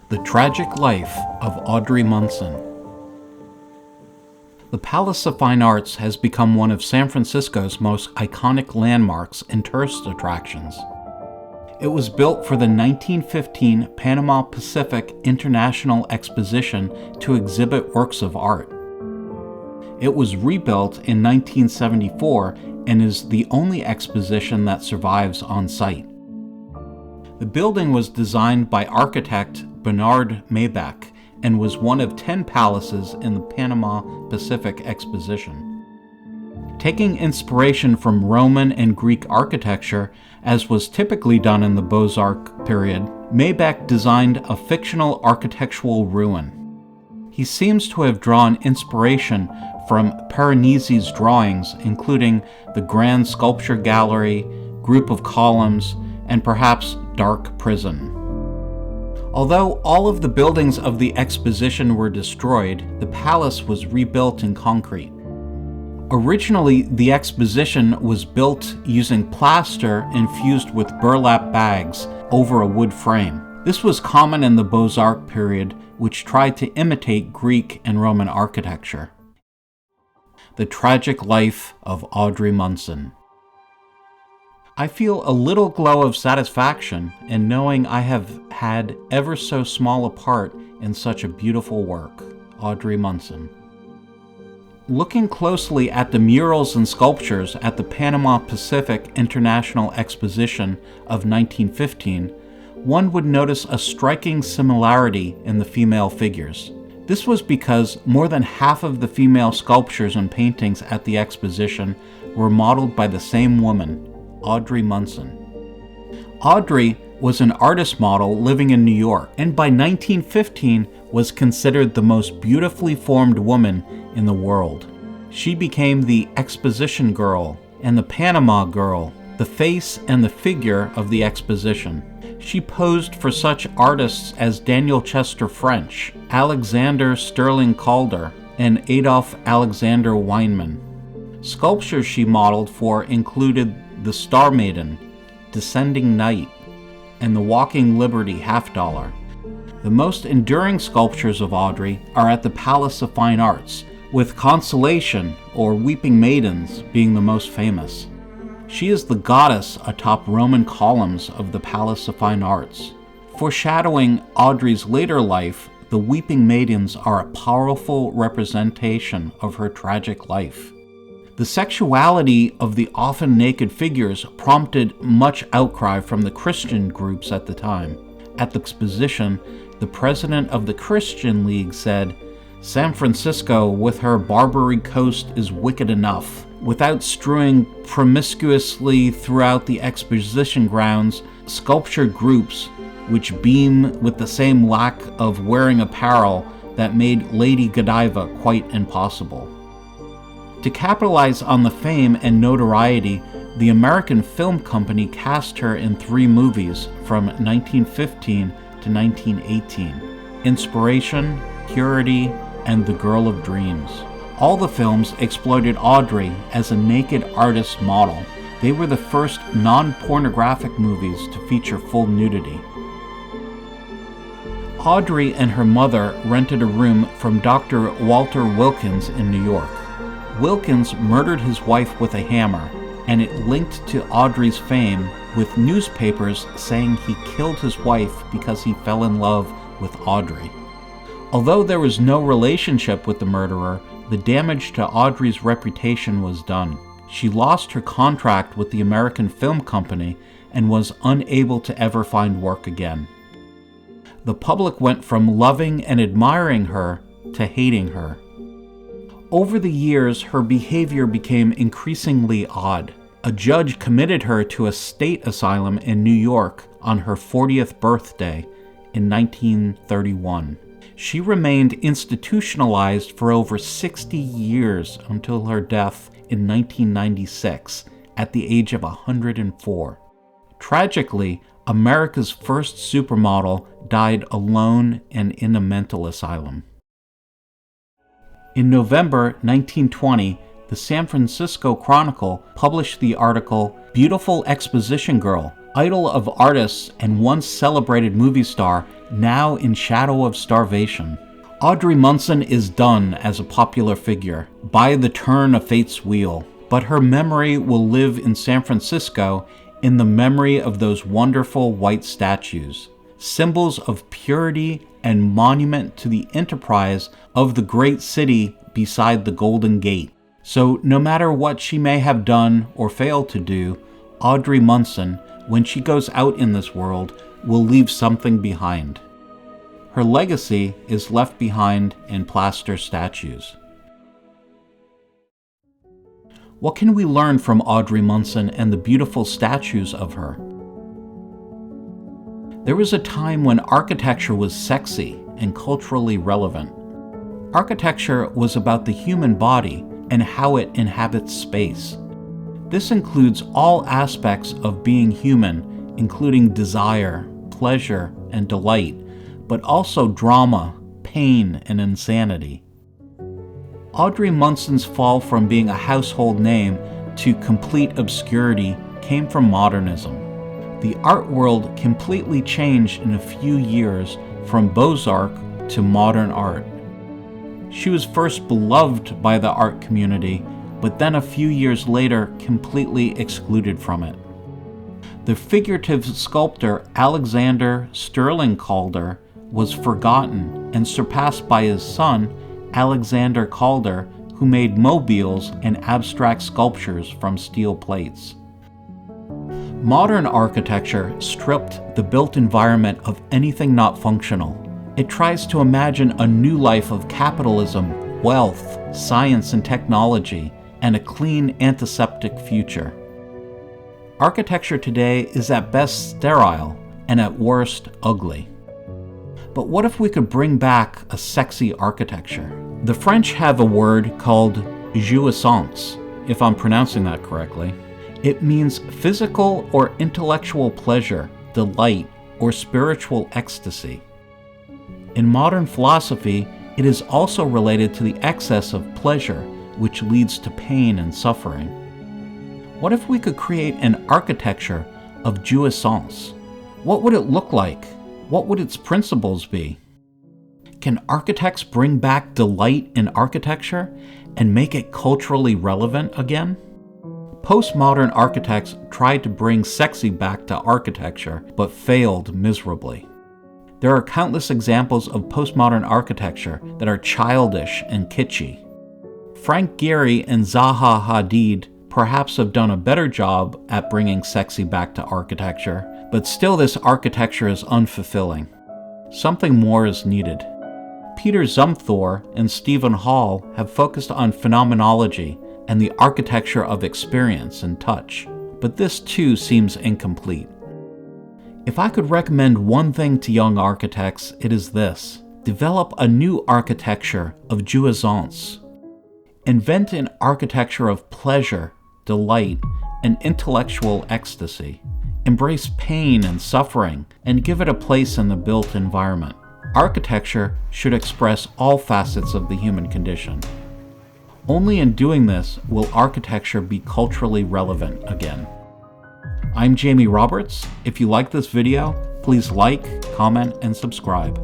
The Tragic Life of Audrey Munson. The Palace of Fine Arts has become one of San Francisco's most iconic landmarks and tourist attractions. It was built for the 1915 Panama-Pacific International Exposition to exhibit works of art. It was rebuilt in 1974 and is the only exposition that survives on site. The building was designed by architect Bernard Maybeck and was one of 10 palaces in the Panama-Pacific Exposition. Taking inspiration from Roman and Greek architecture, as was typically done in the Beaux-Art period, Maybeck designed a fictional architectural ruin. He seems to have drawn inspiration from Piranesi's drawings, including the grand sculpture gallery, group of columns, and perhaps dark prison. Although all of the buildings of the exposition were destroyed, the palace was rebuilt in concrete. Originally, the exposition was built using plaster infused with burlap bags over a wood frame. This was common in the Beaux-Art period, which tried to imitate Greek and Roman architecture. The Tragic Life of Audrey Munson. I feel a little glow of satisfaction in knowing I have had ever so small a part in such a beautiful work. Audrey Munson. Looking closely at the murals and sculptures at the Panama-Pacific International Exposition of 1915, one would notice a striking similarity in the female figures. This was because more than half of the female sculptures and paintings at the exposition were modeled by the same woman, Audrey Munson. Audrey was an artist model living in New York, and by 1915 was considered the most beautifully formed woman in the world. She became the Exposition Girl and the Panama Girl, the face and the figure of the exposition. She posed for such artists as Daniel Chester French, Alexander Sterling Calder, and Adolf Alexander Weinman. Sculptures she modeled for included the Star Maiden, Descending Night, and the Walking Liberty half-dollar. The most enduring sculptures of Audrey are at the Palace of Fine Arts, with Consolation or Weeping Maidens being the most famous. She is the goddess atop Roman columns of the Palace of Fine Arts. Foreshadowing Audrey's later life, the Weeping Maidens are a powerful representation of her tragic life. The sexuality of the often naked figures prompted much outcry from the Christian groups at the time. At the exposition, the president of the Christian League said, "San Francisco with her Barbary coast is wicked enough. Without strewing promiscuously throughout the exposition grounds, sculpture groups which beam with the same lack of wearing apparel that made Lady Godiva quite impossible." To capitalize on the fame and notoriety, the American Film Company cast her in 3 movies from 1915 to 1918, Inspiration, Purity, and The Girl of Dreams. All the films exploited Audrey as a naked artist model. They were the first non-pornographic movies to feature full nudity. Audrey and her mother rented a room from Dr. Walter Wilkins in New York. Wilkins murdered his wife with a hammer, and it linked to Audrey's fame, with newspapers saying he killed his wife because he fell in love with Audrey. Although there was no relationship with the murderer, the damage to Audrey's reputation was done. She lost her contract with the American Film Company and was unable to ever find work again. The public went from loving and admiring her to hating her. Over the years, her behavior became increasingly odd. A judge committed her to a state asylum in New York on her 40th birthday in 1931. She remained institutionalized for over 60 years until her death in 1996 at the age of 104. Tragically, America's first supermodel died alone and in a mental asylum. In November 1920, The San Francisco Chronicle published the article, "Beautiful Exposition Girl, Idol of Artists and Once Celebrated Movie Star, Now in Shadow of Starvation." Audrey Munson is done as a popular figure by the turn of fate's wheel, but her memory will live in San Francisco in the memory of those wonderful white statues, symbols of purity and monument to the enterprise of the great city beside the Golden Gate. So no matter what she may have done or failed to do, Audrey Munson, when she goes out in this world, will leave something behind. Her legacy is left behind in plaster statues. What can we learn from Audrey Munson and the beautiful statues of her? There was a time when architecture was sexy and culturally relevant. Architecture was about the human body and how it inhabits space. This includes all aspects of being human, including desire, pleasure, and delight, but also drama, pain, and insanity. Audrey Munson's fall from being a household name to complete obscurity came from modernism. The art world completely changed in a few years from Beaux-Art to modern art. She was first beloved by the art community, but then a few years later completely excluded from it. The figurative sculptor Alexander Sterling Calder was forgotten and surpassed by his son, Alexander Calder, who made mobiles and abstract sculptures from steel plates. Modern architecture stripped the built environment of anything not functional. It tries to imagine a new life of capitalism, wealth, science and technology, and a clean, antiseptic future. Architecture today is at best sterile and at worst ugly. But what if we could bring back a sexy architecture? The French have a word called jouissance, if I'm pronouncing that correctly. It means physical or intellectual pleasure, delight, or spiritual ecstasy. In modern philosophy, it is also related to the excess of pleasure, which leads to pain and suffering. What if we could create an architecture of jouissance? What would it look like? What would its principles be? Can architects bring back delight in architecture and make it culturally relevant again? Postmodern architects tried to bring sexy back to architecture, but failed miserably. There are countless examples of postmodern architecture that are childish and kitschy. Frank Gehry and Zaha Hadid perhaps have done a better job at bringing sexy back to architecture, but still this architecture is unfulfilling. Something more is needed. Peter Zumthor and Stephen Hall have focused on phenomenology and the architecture of experience and touch, but this too seems incomplete. If I could recommend one thing to young architects, it is this: develop a new architecture of jouissance. Invent an architecture of pleasure, delight, and intellectual ecstasy. Embrace pain and suffering, and give it a place in the built environment. Architecture should express all facets of the human condition. Only in doing this will architecture be culturally relevant again. I'm Jamie Roberts. If you like this video, please like, comment, and subscribe.